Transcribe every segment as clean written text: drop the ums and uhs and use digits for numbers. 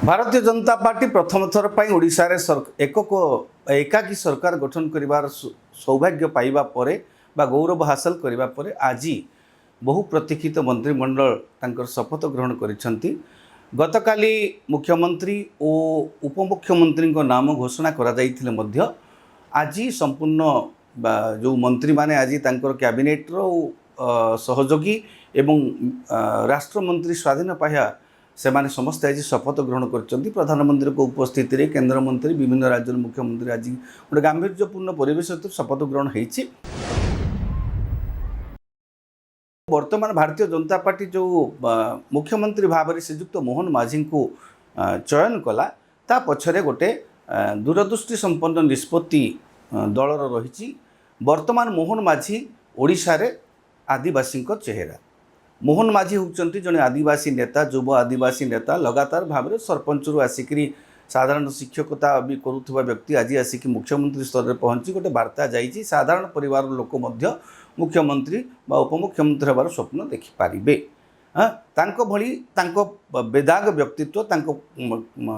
Bharatiya Janata party प्रथम थर पर ओडिशा रे एकाकी सरकार गठन करिवार सौभाग्य पाइबा परे बा गौरव हासिल करिबा परे आज बहु प्रतीक्षित मंत्रिमंडल तांकर शपथ ग्रहण करिसेंती। गतकाली मुख्यमंत्री और उपमुख्यमंत्री नाम घोषणा करा जाइथिले मध्य आज संपूर्ण जो मंत्री माने आज तांकर कैबिनेट रो सहयोगी एवं राष्ट्रमंत्री स्वाधीन पाया से माने समस्त आज शपथ ग्रहण कर प्रधानमंत्री को उपस्थित रे केंद्र मंत्री विभिन्न राज्य मुख्यमंत्री आज गोटे गांभीर्यपूर्ण परिवेश शपथ ग्रहण होती। वर्तमान भारतीय जनता पार्टी जो मुख्यमंत्री भाव में श्रीजुक्त मोहन माझी को चयन कला ता पछरे गोटे दूरदृष्टि संपन्न निष्पत्ति दलर रही। वर्तमान मोहन माझी ओडिशा रे आदिवासी चेहरा। मोहन माझी होती जड़े आदिवासी नेता युव आदिवासी नेता लगातार भाव में सरपंच रु आसिक साधारण शिक्षकता भी करुवा व्यक्ति आज आसिक मुख्यमंत्री स्तर में पहुँची गोटे वार्ता जाइए साधारण परिवार लोक मुख्यमंत्री बा उपमुख्यमंत्री होबार स्वप्न देखिपारे। हाँ तांको भली तांको बेदाग व्यक्तित्व तांको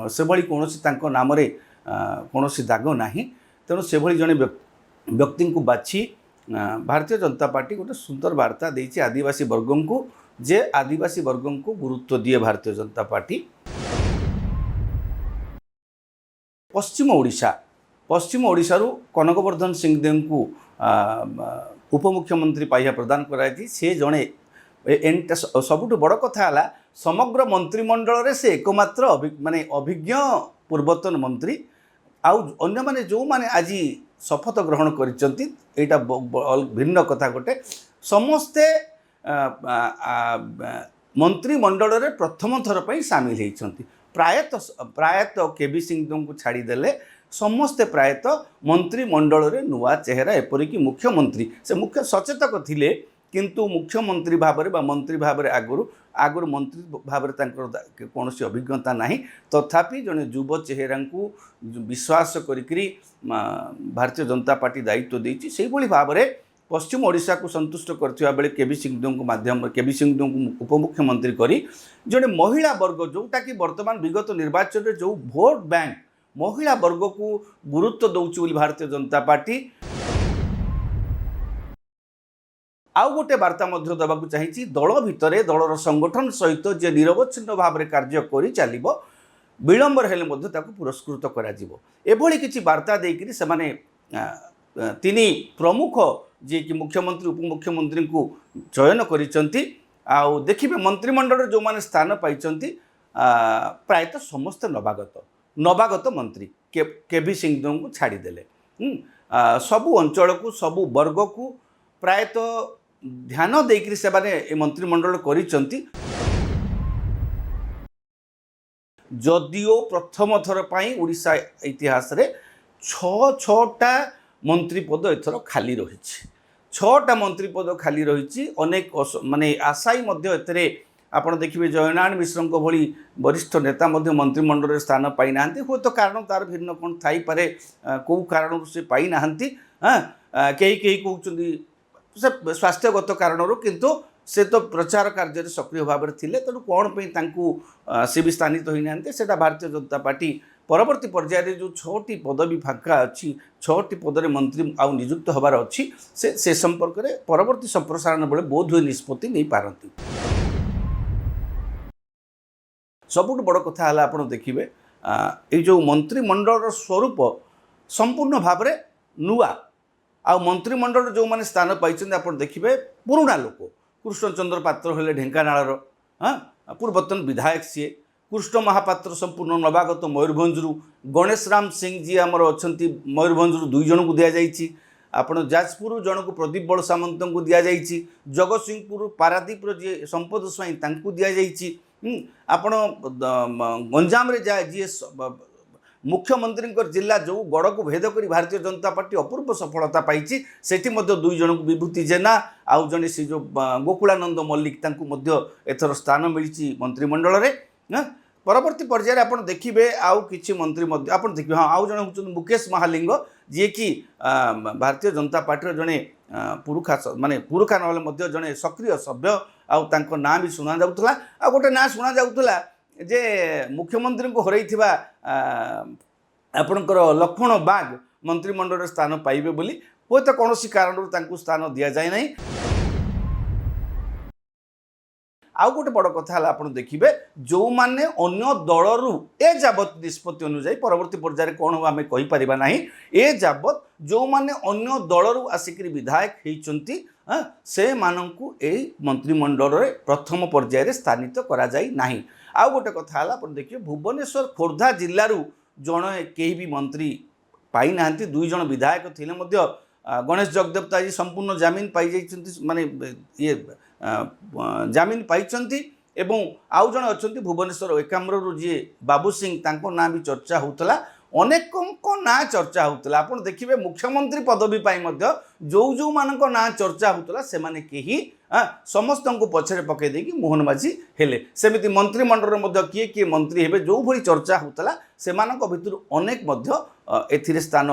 से भली कौनसी तांको नाम रे कौनसी दाग नाही। तेणु से भली जड़े व्यक्ति को बाछी भारतीय जनता पार्टी गोटे सुंदर वार्ता देती आदिवासी वर्गों को जे आदिवासी वर्गों को गुरुत्व दिए भारतीय जनता पार्टी। पश्चिम ओडिशा रु कनकवर्धन सिंहदेव को उपमुख्यमंत्री पाइया प्रदान कराई। से जड़े सबुठ बड़ कथा है समग्र मंत्रिमंडल रे से एकमात्र माने अभिज्ञ पूर्वतन मंत्री आउ अन्य माने जो माने आज शपथ ग्रहण करिसेंती एटा भिन्न कथा गोटे समस्ते मंत्रिमंडल रे प्रथम थर पर सामिल होती। प्रायतः केबी सिंह को छाड़ीदेले समस्ते प्रायतः मंत्रिमंडल रे नुआ चेहरा एपरिक मुख्यमंत्री से मुख्य सचेतक थिले किंतु मुख्यमंत्री भाव में मंत्री भाव में आगुरी मंत्री भाव में कौन अभिज्ञता नहीं तथापि जड़े युव चेहरा को विश्वास करी भारतीय जनता पार्टी दायित्व देती से भाव में पश्चिम ओडिशा को संतुष्ट करथिबा बेले केबी सिंहदेव को माध्यम केबी सिंहदेव को उपमुख्यमंत्री करी जड़े महिला वर्ग जोटा कि वर्तमान विगत निर्वाचन में जो भोट बैंक महिला वर्ग को गुरुत्व दौची बोली भारतीय जनता पार्टी आउ गोटे वार्ता देवाक चाहिए दल भितर दलर संगठन सहित जे निरवच्छिन्न भाव में कार्य कर चलो विलंबर हेले पुरस्कृत करी किसी वार्ता देकर से तीन प्रमुख जी कि मुख्यमंत्री उपमुख्यमंत्री को चयन करिसेंती। आउ देखिए मंत्रिमंडल जो माने स्थान पाई प्रायतः समस्त नवागत मंत्री केबी सिंहदेव को छाड़ीदेले सबु अंचल को सबु वर्ग को प्रायतः ध्यान देकर से मंत्रिमंडल करिसेंती। जदिओ प्रथम थर पर ओडिशा इतिहास रे छटा मंत्री पद एथर खाली रही। छटा मंत्री पद खाली रही अनेक माने आशायी एथरे आपण देखिए जयनारायण मिश्र को भली वरिष्ठ नेता मंत्रिमंडल में स्थान पाई ना हूँ तो कारण तार भिन्न कौन थी पारे कौ कारण से पाई ना। हाँ कई कहते स्वास्थ्यगत कारण किंतु से तो प्रचार कार्य सक्रिय भाव में थे तेणु कौन पर सी भी स्थानित होना से भारतीय जनता पार्टी परवर्ती पर्यायर जो 6टी पदवी फांका अच्छी 6टी पदरे मंत्री आउ नियुक्त होबार अच्छी से संपर्क में परवर्ती संप्रसारण बेले बोध हुए निष्पत्ति नहीं पारती। सबुठ बड़ कथा है आप देखिए ये जो मंत्रिमंडल स्वरूप संपूर्ण भाव में नुआ आ मंत्रिमंडल जो मैंने स्थान पाई आप देखिए पुराणा लोक कृष्णचंद्र पात्र हेले ढेंकानाल हाँ पूर्वतन विधायक सी कृष्ण महापात्र संपूर्ण नवागत मयूरभंजरू गणेश राम सिंह जी आमर अच्छा मयूरभंजरू 2 जन को दि जाइए आपण जाजपुर जन को प्रदीप बड़ सामंत को दि जाइए जगतसिंहपुर पारादीप जी संपद स्वाई दि जाइए आपण गंजाम जी मुख्यमंत्री जिला जो गड़ को भेद कर भारतीय जनता पार्टी अपूर्व सफलता पाई से 2 जन को विभूति जेना आउ जड़े से जो गोकुलानंद मल्लिक एथर स्थान मिली मंत्रिमंडल में। परवर्ती पर्यायर आप देखिए आउ किसी मंत्री आप देखिए हाँ आउ जड़े हूँ मुकेश महालिंग जी कि भारतीय जनता पार्टी जड़े पुरुखा माने पुरुखा ना जड़े सक्रिय सभ्य आउ ना भी शुणा जाऊला आ गोटे ना शुणा जाऊला जे मुख्यमंत्री को हरैथिबा आपणकर लक्ष्मण बाग मंत्रिमंडल स्थान पाइबे बोली हुए तो कौन कारण तांकु स्थान दि जाए नहीं। आउ गोटे बड़ कथा आप देखिए जो माने अन्य दलरू ए जाबत निष्पत्ति अनुसार परवर्ती पर्यायर कौन आम कहीपर ना ए जाबत जो माने अन्य दलरू आसिक विधायक होती से मानू ए मंत्रिमंडल प्रथम पर्यायर स्थानित करा जाई नाही। आउ गोटे कथा आप देखिए भुवनेश्वर खोर्धा जिलूर जड़े कहीं भी मंत्री पाई ना, 2 जन विधायक थिले मध्य गणेश जगदेव आज संपूर्ण जमीन पाई जाइछन्ति माने ये जमीन पाइछन्ति एवं आउ जन अच्छा भुवनेश्वर एकाम्रु जी बाबू सिंह तांको ना भी चर्चा होतला, अनेक ना चर्चा होतला। आपण देखिबे मुख्यमंत्री पदवी पाई मध्य जो मानक ना चर्चा होतला से माने केही समस्त को पछरे पकई देकी मोहन माझी हेले। सेमिति मंत्रिमंडल मध्य किए किए मंत्री हेबे जो भली चर्चा होतला से मानक भितर अनेक मध्य एथिरे स्थान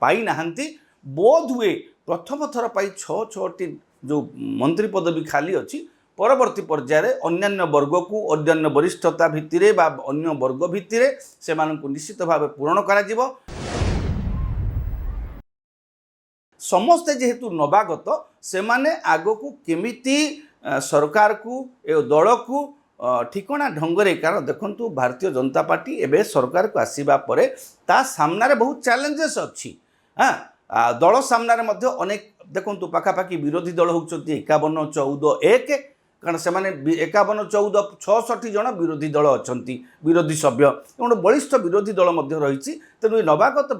पाई नाहंती। बोध हुए प्रथम थर पाई 6-6टी जो मंत्री पदवी खाली अच्छी परवर्ती पर्यायर अन्य वर्ग को अन्य वरिष्ठता भित्तिरे बा अन्य वर्ग भित्तिरे से मानकु निश्चित भाव पूरण करा जिवो। समस्ते जेहेतु नवागत से माने आगो को केमिति सरकार को ए दल को ठिकणा ढंगरे, कारण देखंतु भारतीय जनता पार्टी एबे सरकार को आसीबा परे ता सामने बहुत चैलेंजेस अच्छी। दल सामने अनेक देखंतु पाखापाखि विरोधी दल होउछंती 51-14-1, कारण से 51-14-66 जन विरोधी दल अच्छी विरोधी सभ्य एवं बलिष्ठ विरोधी दल रही। तेणु नवागत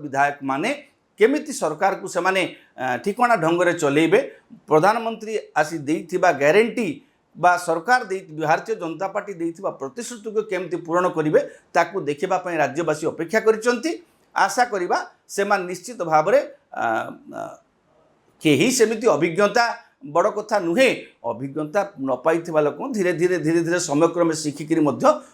विधायक माने केमिति सरकार को सेमाने ठिकणा ढंगरे चलेबे, प्रधानमंत्री आसी देइथिबा ग्यारंटी बा सरकार भारतीय जनता पार्टी देइथिबा प्रतिश्रुति को केमिति पूरण करिवे ताकू देखिबा पई राज्यवासी अपेक्षा करिसंती। आशा करिबा सेमान निश्चित भाव में केही सेमिति अभिज्ञता बड़ कथा नुहे, अभिज्ञता न पाइथिबा लोक धीरे धीरे समयक्रमे शिखिक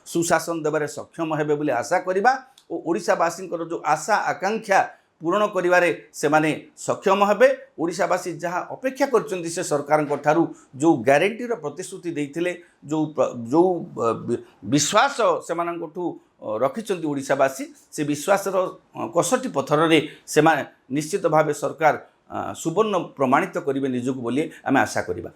सुशासन देवारे सक्षम हेबे बोली आशा करिबा और ओडिशावासी जो आशा आकांक्षा पूरण करिवारे सेमाने सक्षम हेबे। ओडिशावासी जहाँ अपेक्षा करछन्ति से सरकार ठारू जो ग्यारंटीर प्रतिश्रुति देइथिले जो विश्वास सेमानंकठू रखिछन्ति ओडिशावासी से विश्वासर कसटी पथर रे सेमाने निश्चित भावे सरकार सुवर्ण प्रमाणित करिवे निजको बोली आमे आशा करिबा।